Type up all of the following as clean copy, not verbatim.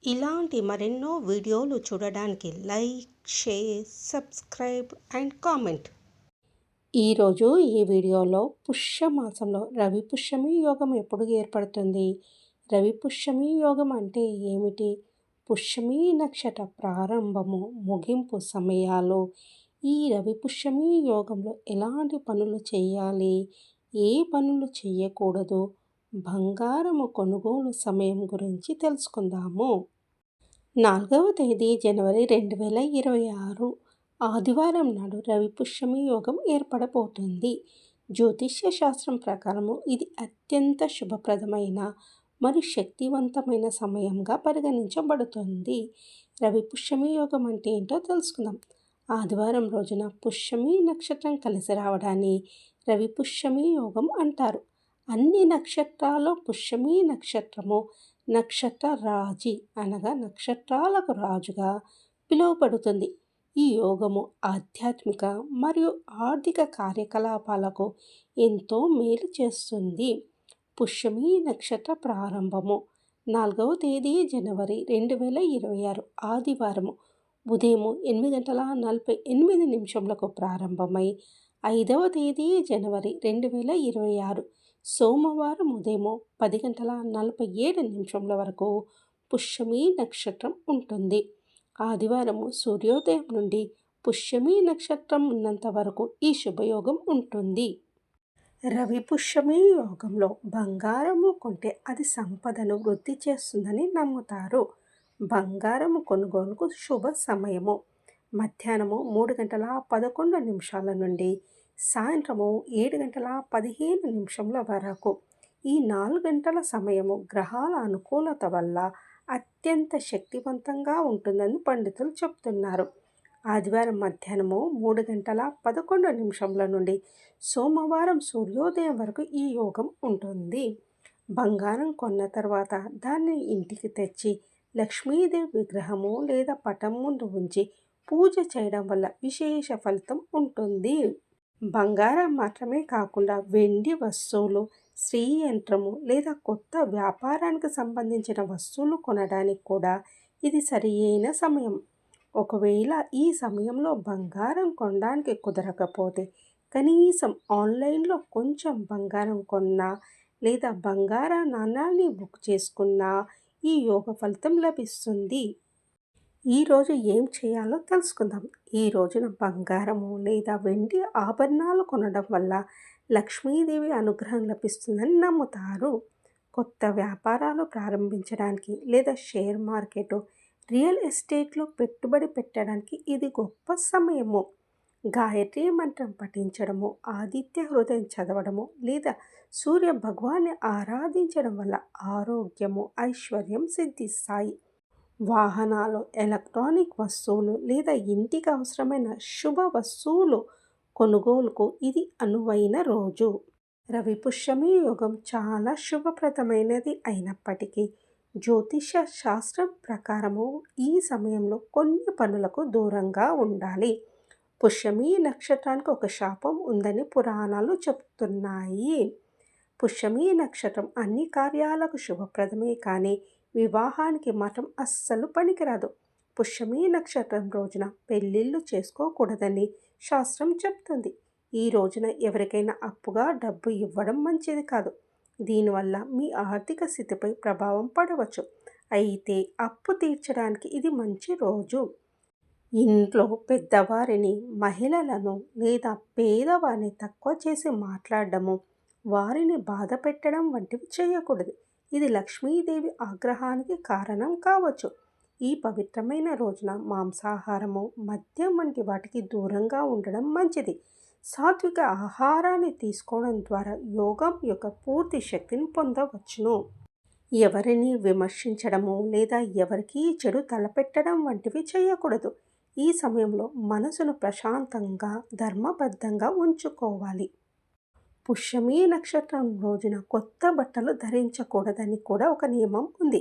ఇలాంటి మరెన్నో వీడియోలు చూడడానికి like, share, subscribe and comment. ఈరోజు ఈ వీడియోలో పుష్యమాసంలో రవి పుష్యమి యోగం ఎప్పుడు ఏర్పడుతుంది? రవి పుష్యమి యోగం అంటే ఏమిటి? పుష్యమి నక్షత్ర ప్రారంభము, ముగింపు సమయాలు, ఈ రవి పుష్యమి యోగంలో ఎలాంటి పనులు చేయాలి, ఏ పనులు చేయకూడదు, బంగారము కొనుగోలు సమయం గురించి తెలుసుకుందాము. 4వ తేదీ జనవరి 2026 ఆదివారం నాడు రవి పుష్యమి యోగం ఏర్పడబోతుంది. జ్యోతిష్య శాస్త్రం ప్రకారము ఇది అత్యంత శుభప్రదమైన మరియు శక్తివంతమైన సమయంగా పరిగణించబడుతుంది. రవి పుష్యమి యోగం అంటే ఏంటో తెలుసుకుందాం. ఆదివారం రోజున పుష్యమి నక్షత్రం కలిసి రావడాన్ని రవి పుష్యమి యోగం అంటారు. అన్ని నక్షత్రాల్లో పుష్యమి నక్షత్రము నక్షత్ర రాజి అనగా నక్షత్రాలకు రాజుగా పిలువబడుతుంది. ఈ యోగము ఆధ్యాత్మిక మరియు ఆర్థిక కార్యకలాపాలకు ఎంతో మేలు చేస్తుంది. పుష్యమి నక్షత్ర ప్రారంభము 4వ తేదీ జనవరి 2026 ఆదివారము ఉదయం 8:48 ప్రారంభమై 5వ తేదీ జనవరి 2026 సోమవారం ఉదయం 10:47 వరకు పుష్యమి నక్షత్రం ఉంటుంది. ఆదివారము సూర్యోదయం నుండి పుష్యమి నక్షత్రం ఉన్నంత వరకు ఈ శుభయోగం ఉంటుంది. రవి పుష్యమి యోగంలో బంగారము కొంటే అది సంపదను వృద్ధి చేస్తుందని నమ్ముతారు. బంగారము కొనుగోలుకు శుభ సమయము మధ్యాహ్నము 3:11 నుండి సాయంత్రము 7:15 వరకు. ఈ 4 గంటల సమయము గ్రహాల అనుకూలత వల్ల అత్యంత శక్తివంతంగా ఉంటుందని పండితులు చెప్తున్నారు. ఆదివారం మధ్యాహ్నము 3:11 నుండి సోమవారం సూర్యోదయం వరకు ఈ యోగం ఉంటుంది. బంగారం కొన్న తర్వాత దాన్ని ఇంటికి తెచ్చి లక్ష్మీదేవి విగ్రహము లేదా పటం ముందు ఉంచి పూజ చేయడం వల్ల విశేష ఫలితం ఉంటుంది. బంగారం మాత్రమే కాకుండా వెండి వస్తువులు, స్త్రీ యంత్రము లేదా కొత్త వ్యాపారానికి సంబంధించిన వస్తువులు కొనడానికి కూడా ఇది సరియైన సమయం. ఒకవేళ ఈ సమయంలో బంగారం కొనడానికి కుదరకపోతే కనీసం ఆన్లైన్లో కొంచెం బంగారం కొన్నా లేదా బంగార నాణాన్ని బుక్ చేసుకున్నా ఈ యోగ ఫలితం లభిస్తుంది. ఈరోజు ఏం చేయాలో తెలుసుకుందాం. ఈ రోజున బంగారము లేదా వెండి ఆభరణాలు కొనడం వల్ల లక్ష్మీదేవి అనుగ్రహం లభిస్తుందని నమ్ముతారు. కొత్త వ్యాపారాలు ప్రారంభించడానికి లేదా షేర్ మార్కెట్, రియల్ ఎస్టేట్లో పెట్టుబడి పెట్టడానికి ఇది గొప్ప సమయము. గాయత్రి మంత్రం పఠించడము, ఆదిత్య హృదయం చదవడము లేదా సూర్య భగవాన్ని ఆరాధించడం వల్ల ఆరోగ్యము, ఐశ్వర్యం సిద్ధిస్తాయి. వాహనాలు, ఎలక్ట్రానిక్ వస్తువులు లేదా ఇంటికి అవసరమైన శుభ వస్తువులు కొనుగోలుకు ఇది అనువైన రోజు. రవి పుష్యమి యోగం చాలా శుభప్రదమైనది అయినప్పటికీ జ్యోతిష శాస్త్రం ప్రకారము ఈ సమయంలో కొన్ని పనులకు దూరంగా ఉండాలి. పుష్యమి నక్షత్రానికి ఒక శాపం ఉందని పురాణాలు చెప్తున్నాయి. పుష్యమి నక్షత్రం అన్ని కార్యాలకు శుభప్రదమే కానీ వివాహానికి మాత్రం అస్సలు పనికిరాదు. పుష్యమి నక్షత్రం రోజున పెళ్ళిళ్ళు చేసుకోకూడదని శాస్త్రం చెప్తుంది. ఈ రోజున ఎవరికైనా అప్పుగా డబ్బు ఇవ్వడం మంచిది కాదు. దీనివల్ల మీ ఆర్థిక స్థితిపై ప్రభావం పడవచ్చు. అయితే అప్పు తీర్చడానికి ఇది మంచి రోజు. ఇంట్లో పెద్దవారిని, మహిళలను లేదా పేదవారిని తక్కువ చేసి మాట్లాడడము, వారిని బాధ పెట్టడం వంటివి చేయకూడదు. ఇది లక్ష్మీదేవి ఆగ్రహానికి కారణం కావచ్చు. ఈ పవిత్రమైన రోజున మాంసాహారము, మద్యం వంటి వాటికి దూరంగా ఉండడం మంచిది. సాత్విక ఆహారాన్ని తీసుకోవడం ద్వారా యోగం యొక్క పూర్తి శక్తిని పొందవచ్చును. ఎవరిని విమర్శించడము లేదా ఎవరికీ చెడు తలపెట్టడం వంటివి చేయకూడదు. ఈ సమయంలో మనసును ప్రశాంతంగా, ధర్మబద్ధంగా ఉంచుకోవాలి. పుష్యమి నక్షత్రం రోజున కొత్త బట్టలు ధరించకూడదని కూడా ఒక నియమం ఉంది.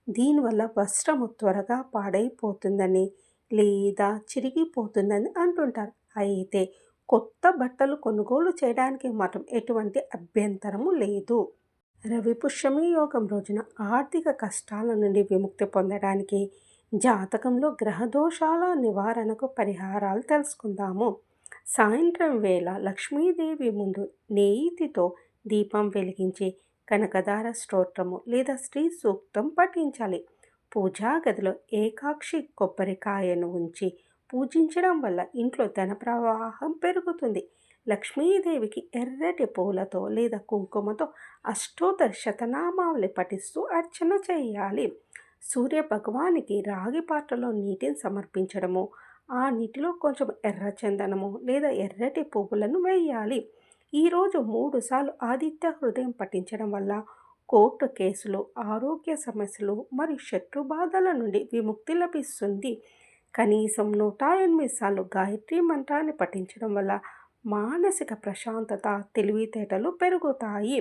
దీనివల్ల వస్త్రము త్వరగా పాడైపోతుందని లేదా చిరిగిపోతుందని అంటుంటారు. అయితే కొత్త బట్టలు కొనుగోలు చేయడానికి మాత్రం ఎటువంటి అభ్యంతరము లేదు. రవి పుష్యమి యోగం రోజున ఆర్థిక కష్టాల నుండి విముక్తి పొందడానికి జాతకంలో గ్రహదోషాల నివారణకు పరిహారాలు తెలుసుకుందాము. సాయంత్రం వేళ లక్ష్మీదేవి ముందు నేతితో దీపం వెలిగించి కనకదార స్తోత్రము లేదా శ్రీ సూక్తం పఠించాలి. పూజా గదిలో ఏకాక్షి కొబ్బరికాయను ఉంచి పూజించడం వల్ల ఇంట్లో ధన ప్రవాహం పెరుగుతుంది. లక్ష్మీదేవికి ఎర్రటి పూలతో లేదా కుంకుమతో అష్టోత్తర శతనామావళి పఠిస్తూ అర్చన చేయాలి. సూర్య భగవానికి రాగి పాత్రలో నీటిని సమర్పించడము, ఆ నీటిలో కొంచెం ఎర్ర చందనము లేదా ఎర్రటి పువ్వులను వేయాలి. ఈరోజు 3 సార్లు ఆదిత్య హృదయం పఠించడం వల్ల కోర్టు కేసులు, ఆరోగ్య సమస్యలు మరియు శత్రు బాధల నుండి విముక్తి లభిస్తుంది. కనీసం 108 సార్లు గాయత్రి మంత్రాన్ని పఠించడం వల్ల మానసిక ప్రశాంతత, తెలివితేటలు పెరుగుతాయి.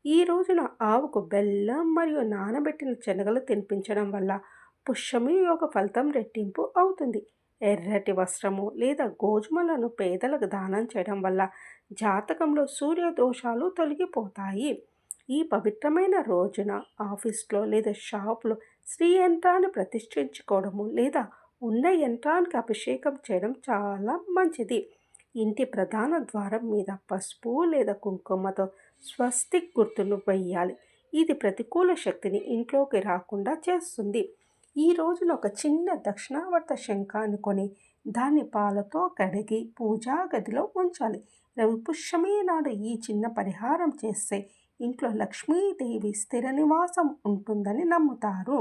ఈ రోజున ఆవుకు బెల్లం మరియు నానబెట్టిన శనగలు తినిపించడం వల్ల పుష్యమి యోగ ఫలితం రెట్టింపు అవుతుంది. ఎర్రటి వస్త్రము లేదా గోధుమలను పేదలకు దానం చేయడం వల్ల జాతకంలో సూర్య దోషాలు తొలగిపోతాయి. ఈ పవిత్రమైన రోజున ఆఫీస్లో లేదా షాప్లో శ్రీ యంత్రాన్ని ప్రతిష్ఠించుకోవడము లేదా ఉన్న యంత్రానికి అభిషేకం చేయడం చాలా మంచిది. ఇంటి ప్రధాన ద్వారం మీద పసుపు లేదా కుంకుమతో స్వస్తిక్ గుర్తును వేయాలి. ఇది ప్రతికూల శక్తిని ఇంట్లోకి రాకుండా చేస్తుంది. ఈ రోజున ఒక చిన్న దక్షిణావర్త శంఖాన్ని కొని దాన్ని పాలతో కడిగి పూజా గదిలో ఉంచాలి. రవి పుష్యమి నాడు ఈ చిన్న పరిహారం చేస్తే ఇంట్లో లక్ష్మీదేవి స్థిర నివాసం ఉంటుందని నమ్ముతారు.